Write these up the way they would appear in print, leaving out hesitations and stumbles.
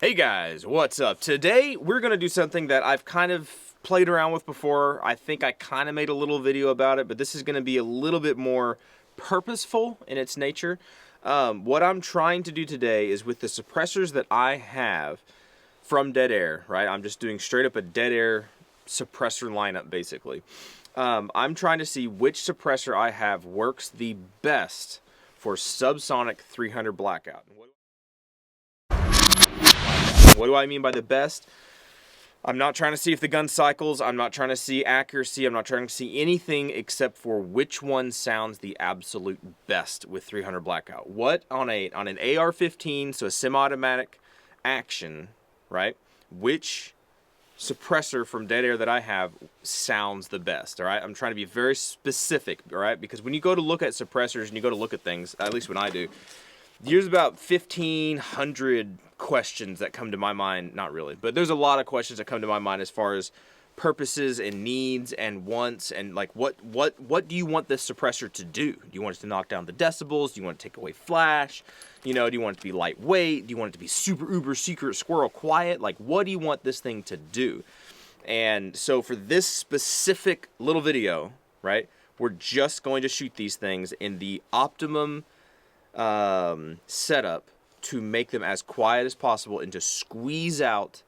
Hey guys, what's up? Today we're going to do something that I've kind of played around with before. I think I kind of made a little video about it, but this is going to be a little bit more purposeful in its nature. What I'm trying to do today is with the suppressors that I have from Dead Air, right? I'm just doing straight up a Dead Air suppressor lineup basically. I'm trying to see which suppressor I have works the best for SubSonic 300 Blackout. What do I mean by the best? I'm not trying to see if the gun cycles. I'm not trying to see accuracy. I'm not trying to see anything except for which one sounds the absolute best with 300 Blackout. What on an AR-15, so a semi-automatic action, right? Which suppressor from Dead Air that I have sounds the best, all right? I'm trying to be very specific, all right? Because when you go to look at suppressors and you go to look at things, at least when I do, there's about 1,500 questions that come to my mind. Not really, but there's a lot of questions that come to my mind as far as purposes and needs and wants and like what do you want this suppressor to do? Do you want it to knock down the decibels? Do you want it to take away flash? You know, do you want it to be lightweight? Do you want it to be super uber secret squirrel quiet? Like, what do you want this thing to do? And so for this specific little video, right, we're just going to shoot these things in the optimum setup to make them as quiet as possible and to squeeze out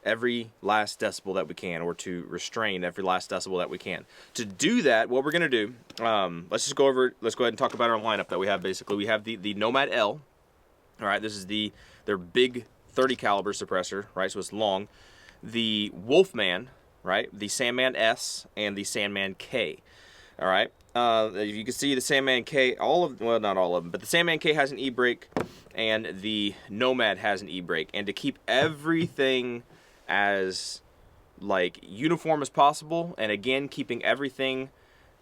every last decibel that we can, or to restrain every last decibel that we can. To do that, what we're going to do, let's go ahead and talk about our lineup that we have. Basically, we have the Nomad-L. All right, this is their big 30 caliber suppressor, right? So it's long. The Wolfman, right? The Sandman-S and the Sandman-K. All right. You can see the Sandman-K, well, not all of them, but the Sandman-K has an e-brake and the Nomad has an e-brake. And to keep everything as like uniform as possible, and again keeping everything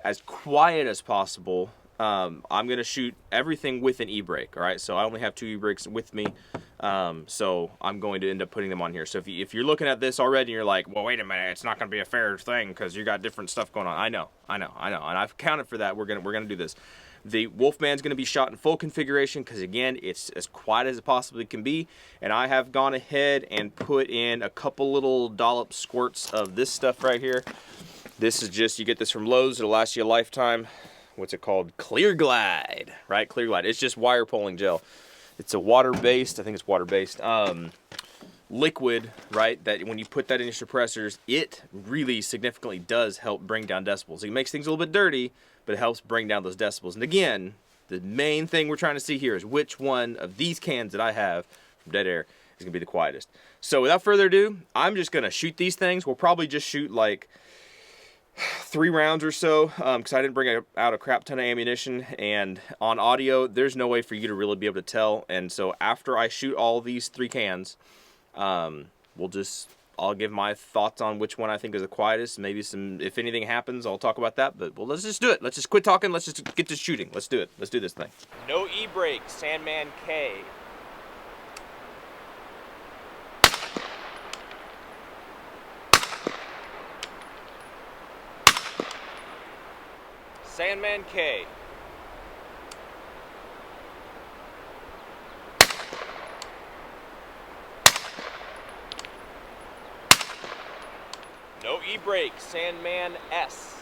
as quiet as possible, I'm gonna shoot everything with an e-brake. All right, so I only have 2 e-brakes with me, so I'm going to end up putting them on here. So if you're looking at this already and you're like, well, wait a minute, it's not gonna be a fair thing because you got different stuff going on. I know, and I've accounted for that. We're gonna do this. The Wolfman's going to be shot in full configuration because, again, it's as quiet as it possibly can be. And I have gone ahead and put in a couple little dollop squirts of this stuff right here. This is just, you get this from Lowe's. It'll last you a lifetime. What's it called? Clear Glide, right? Clear Glide. It's just wire pulling gel. It's a water-based, I think it's water-based, liquid, right, that when you put that in your suppressors, it really significantly does help bring down decibels. It makes things a little bit dirty, but it helps bring down those decibels. And again, the main thing we're trying to see here is which one of these cans that I have from Dead Air is going to be the quietest. So without further ado, I'm just going to shoot these things. We'll probably just shoot like 3 rounds or so, because I didn't bring out a crap ton of ammunition, and on audio, there's no way for you to really be able to tell. And so after I shoot all these 3 cans, I'll give my thoughts on which one I think is the quietest. Maybe if anything happens, I'll talk about that. But, well, let's just do it. Let's just quit talking. Let's just get to shooting. Let's do it. Let's do this thing. No e-brake, Sandman-K. Sandman-K. No e-brake, Sandman-S.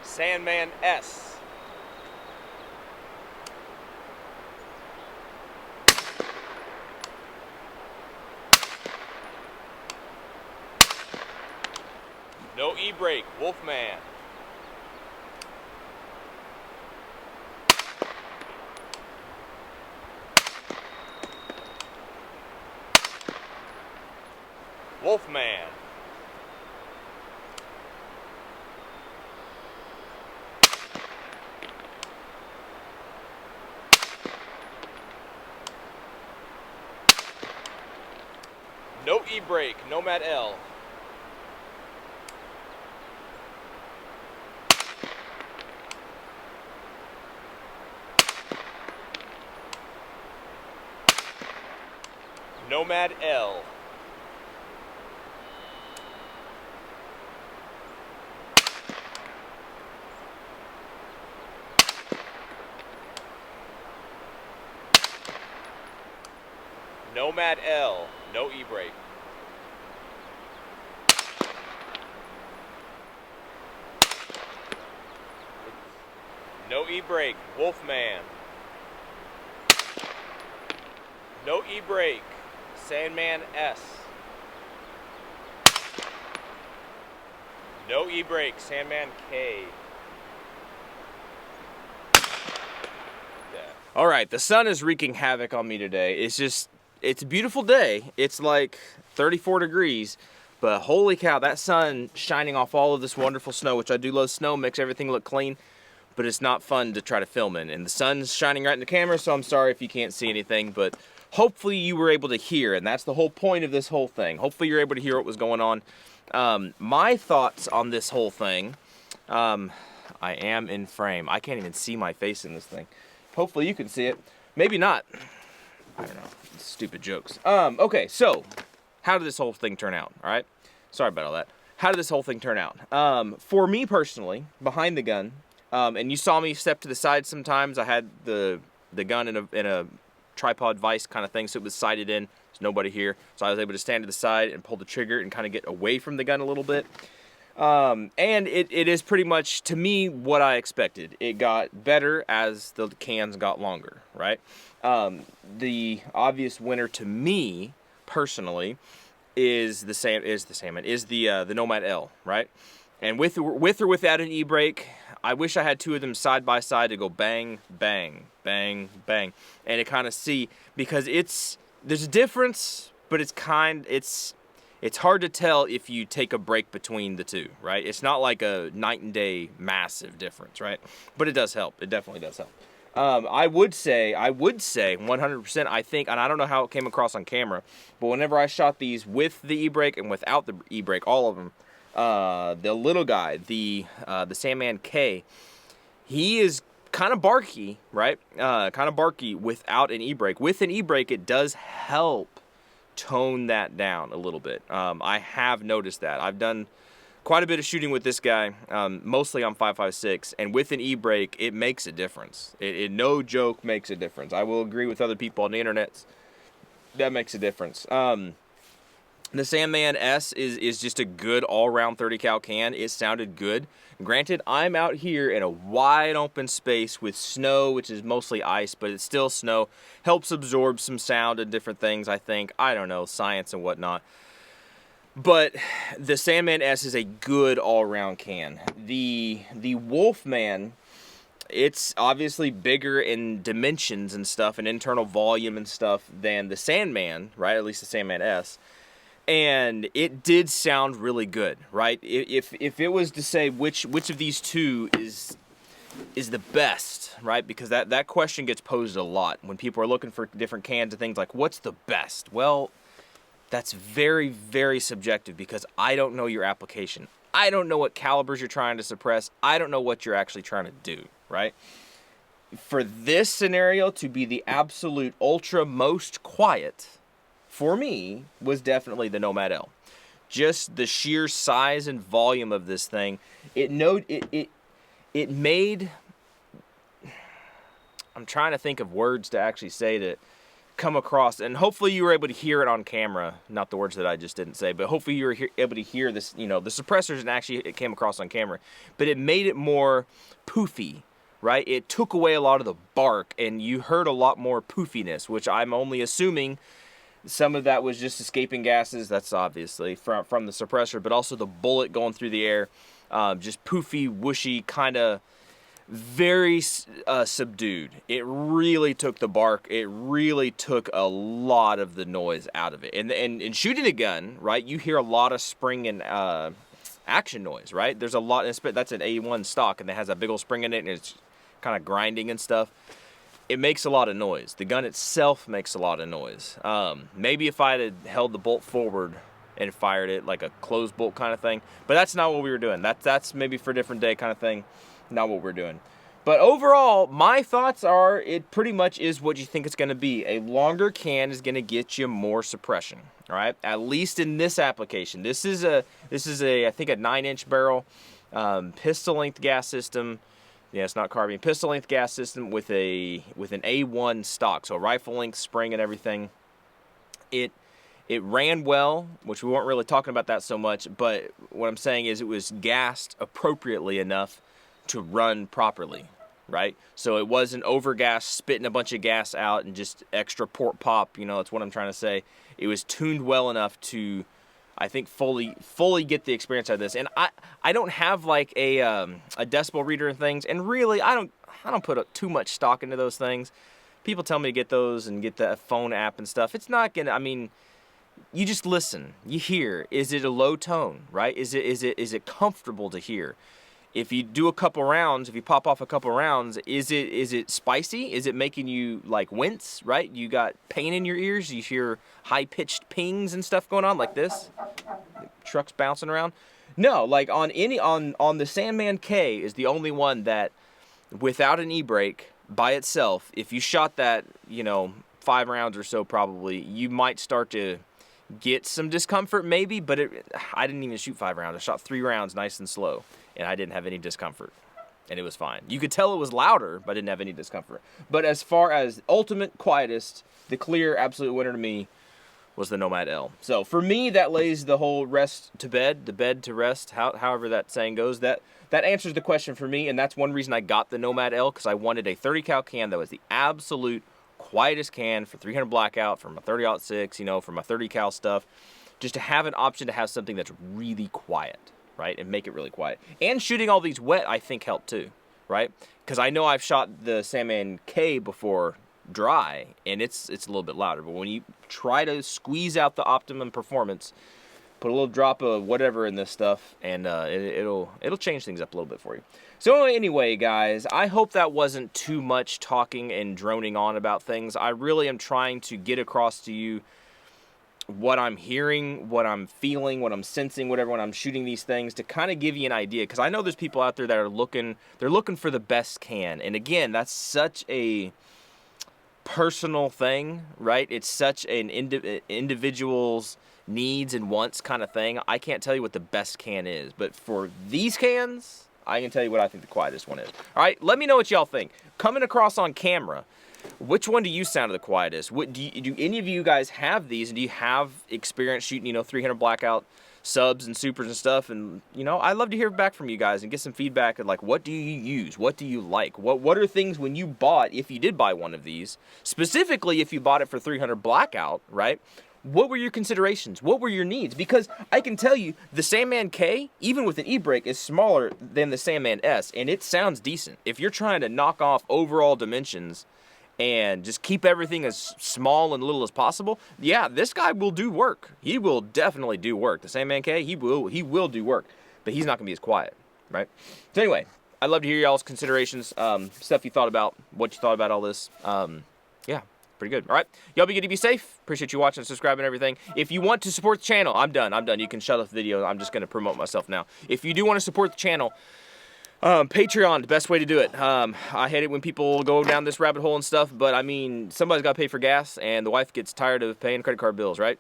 Sandman-S. No e-brake, Wolfman. Wolfman. No e-brake, Nomad-L. Nomad-L. Nomad-L, no e-brake. No e-brake, Wolfman. No e-brake, Sandman-S. No e-brake, Sandman-K. All right, the sun is wreaking havoc on me today. It's a beautiful day. It's like 34 degrees, but holy cow, that sun shining off all of this wonderful snow, which I do love snow, makes everything look clean, but it's not fun to try to film in. And the sun's shining right in the camera, so I'm sorry if you can't see anything, but hopefully you were able to hear, and that's the whole point of this whole thing. Hopefully you're able to hear what was going on. My thoughts on this whole thing, I am in frame. I can't even see my face in this thing. Hopefully you can see it. Maybe not. I don't know. Stupid jokes. Okay, so how did this whole thing turn out? All right. Sorry about all that. How did this whole thing turn out? For me personally, behind the gun, and you saw me step to the side sometimes. I had the gun in a tripod vise kind of thing, so it was sighted in. There's nobody here, so I was able to stand to the side and pull the trigger and kind of get away from the gun a little bit. And it is pretty much, to me, what I expected. It got better as the cans got longer, right? The obvious winner to me, personally, is the Nomad-L, right? And with or without an e-brake, I wish I had two of them side by side to go bang, bang, bang, bang, and to kind of see, because there's a difference, but it's hard to tell if you take a break between the two, right? It's not like a night and day massive difference, right? But it does help. It definitely does help. I would say 100%, I think, and I don't know how it came across on camera, but whenever I shot these with the e-brake and without the e-brake, all of them, the little guy, the Sandman-K, he is kind of barky, right? Kind of barky without an e-brake. With an e-brake, it does help tone that down a little bit. I have noticed that. I've done quite a bit of shooting with this guy, mostly on 5.56, and with an e-brake, it makes a difference. It no joke makes a difference. I will agree with other people on the internet. That makes a difference. The Sandman-S is just a good all-round 30 cal can. It sounded good. Granted, I'm out here in a wide open space with snow, which is mostly ice, but it's still snow. Helps absorb some sound and different things, I think. I don't know, science and whatnot. But the Sandman-S is a good all-around can. The Wolfman, it's obviously bigger in dimensions and stuff, and internal volume and stuff, than the Sandman, right? At least the Sandman-S. And it did sound really good, right? If it was to say which of these two is the best, right? Because that question gets posed a lot when people are looking for different cans and things like, what's the best? Well, that's very, very subjective, because I don't know your application. I don't know what calibers you're trying to suppress. I don't know what you're actually trying to do, right? For this scenario to be the absolute ultra most quiet, for me, was definitely the Nomad-L. Just the sheer size and volume of this thing. It made... I'm trying to think of words to actually say to come across, and hopefully you were able to hear it on camera. Not the words that I just didn't say, but hopefully you were able to hear this, the suppressors, and actually it came across on camera. But it made it more poofy, right? It took away a lot of the bark, and you heard a lot more poofiness, which I'm only assuming some of that was just escaping gases. That's obviously from the suppressor, but also the bullet going through the air. Just poofy, whooshy, kind of very subdued. It really took the bark. It really took a lot of the noise out of it. And shooting a gun, right, you hear a lot of spring and action noise, right? There's a lot. That's an A1 stock, and it has a big old spring in it, and it's kind of grinding and stuff. It makes a lot of noise. The gun itself makes a lot of noise. Maybe if I had held the bolt forward and fired it like a closed bolt kind of thing, but that's not what we were doing. That's maybe for a different day kind of thing, not what we're doing. But overall, my thoughts are it pretty much is what you think it's going to be. A longer can is going to get you more suppression, all right? At least in this application. This is a I think a 9-inch barrel, pistol length gas system. Yeah, it's not carbine. Pistol length gas system with an A1 stock, so rifle length spring and everything. It ran well, which we weren't really talking about that so much, but what I'm saying is it was gassed appropriately enough to run properly, right? So it wasn't over-gassed, spitting a bunch of gas out and just extra port pop, you know, that's what I'm trying to say. It was tuned well enough to, I think, fully get the experience out of this. And I don't have like a decibel reader and things, and really I don't put too much stock into those things. People tell me to get those and get the phone app and stuff. It's not gonna, I mean, you just listen, you hear. Is it a low tone, right? Is it comfortable to hear? If you do a couple rounds, if you pop off a couple rounds, is it spicy? Is it making you like wince, right? You got pain in your ears, you hear high-pitched pings and stuff going on like this. Trucks bouncing around. No, like on the Sandman-K is the only one that without an e-brake by itself, if you shot that, you know, 5 rounds or so probably, you might start to get some discomfort maybe, but I didn't even shoot 5 rounds. I shot 3 rounds nice and slow, and I didn't have any discomfort, and it was fine. You could tell it was louder, but I didn't have any discomfort. But as far as ultimate quietest, the clear absolute winner to me was the Nomad-L. So for me, that lays the whole rest to bed, the bed to rest, however that saying goes. That answers the question for me, and that's one reason I got the Nomad-L, because I wanted a 30 cal can that was the absolute quietest can for 300 Blackout, for my 30-06, you know, for my 30 cal stuff, just to have an option to have something that's really quiet, right, and make it really quiet. And shooting all these wet, I think, helped too, right? Because I know I've shot the Sandman-K before dry, and it's a little bit louder, but when you try to squeeze out the optimum performance, put a little drop of whatever in this stuff, and it'll change things up a little bit for you. So anyway, guys, I hope that wasn't too much talking and droning on about things. I really am trying to get across to you what I'm hearing, what I'm feeling, what I'm sensing, whatever, when I'm shooting these things, to kind of give you an idea, because I know there's people out there that are looking for the best can, and again, that's such a personal thing, right? It's such an individual's needs and wants kind of thing. I can't tell you what the best can is, but for these cans, I can tell you what I think the quietest one is. All right, let me know what y'all think. Coming across on camera, which one do you sound the quietest? What do any of you guys have these? And do you have experience shooting, you know, 300 Blackout subs and supers and stuff? And, you know, I'd love to hear back from you guys and get some feedback and like, what do you use? What do you like? What are things when you bought, if you did buy one of these, specifically if you bought it for 300 Blackout, right? What were your considerations? What were your needs? Because I can tell you, the Sandman-K, even with an e-brake, is smaller than the Sandman-S, and it sounds decent. If you're trying to knock off overall dimensions and just keep everything as small and little as possible, yeah, this guy will do work. He will definitely do work. The Sandman-K, he will do work, but he's not going to be as quiet, right? So anyway, I'd love to hear y'all's considerations, stuff you thought about, what you thought about all this. Yeah. Pretty good. All right. Y'all be good to be safe. Appreciate you watching, subscribing, and everything. If you want to support the channel, I'm done. You can shut off the video. I'm just going to promote myself now. If you do want to support the channel, Patreon, the best way to do it. I hate it when people go down this rabbit hole and stuff, but I mean, somebody's got to pay for gas, and the wife gets tired of paying credit card bills, right?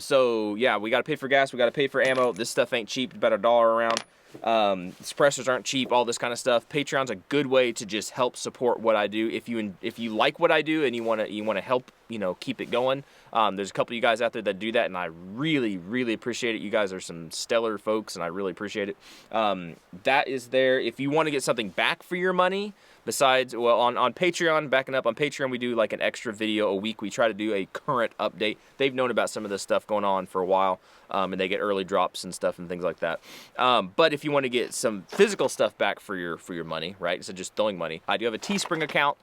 So yeah, we got to pay for gas. We got to pay for ammo. This stuff ain't cheap. It's about $1 around. Suppressors aren't cheap, all this kind of stuff. Patreon's a good way to just help support what I do. If you like what I do and you want to help, you know, keep it going, there's a couple of you guys out there that do that, and I really appreciate it. You guys are some stellar folks, and I really appreciate it. That is there. If you want to get something back for your money, besides, well, on Patreon, backing up on Patreon, we do like an extra video a week. We try to do a current update. They've known about some of this stuff going on for a while, and they get early drops and stuff and things like that. But if you want to get some physical stuff back for your money, right, instead of just throwing money, I do have a Teespring account,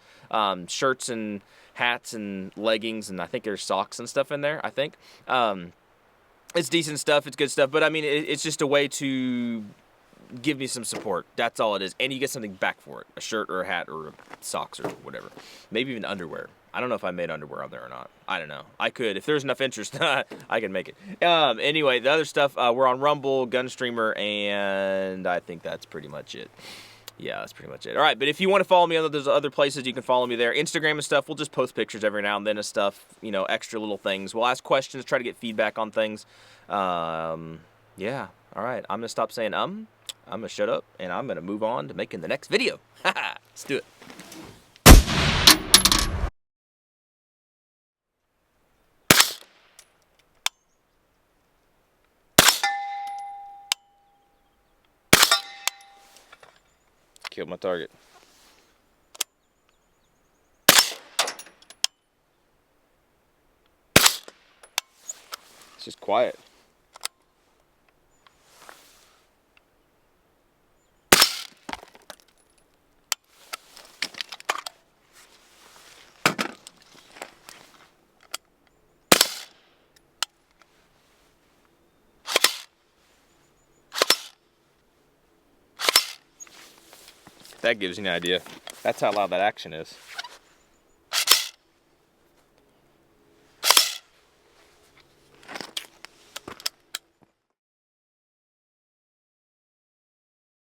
shirts and hats and leggings, and I think there's socks and stuff in there, I think. It's decent stuff. It's good stuff. But, I mean, it's just a way to give me some support. That's all it is. And you get something back for it. A shirt or a hat or socks or whatever. Maybe even underwear. I don't know if I made underwear on there or not. I don't know. I could. If there's enough interest, I can make it. Anyway, the other stuff, we're on Rumble, Gunstreamer, and I think that's pretty much it. Yeah, that's pretty much it. All right, but if you want to follow me on those other places, you can follow me there. Instagram and stuff, we'll just post pictures every now and then of stuff, you know, extra little things. We'll ask questions, try to get feedback on things. Yeah, all right. I'm going to stop saying I'm going to shut up, and I'm going to move on to making the next video. Let's do it. Killed my target. It's just quiet. That gives you an idea. That's how loud that action is.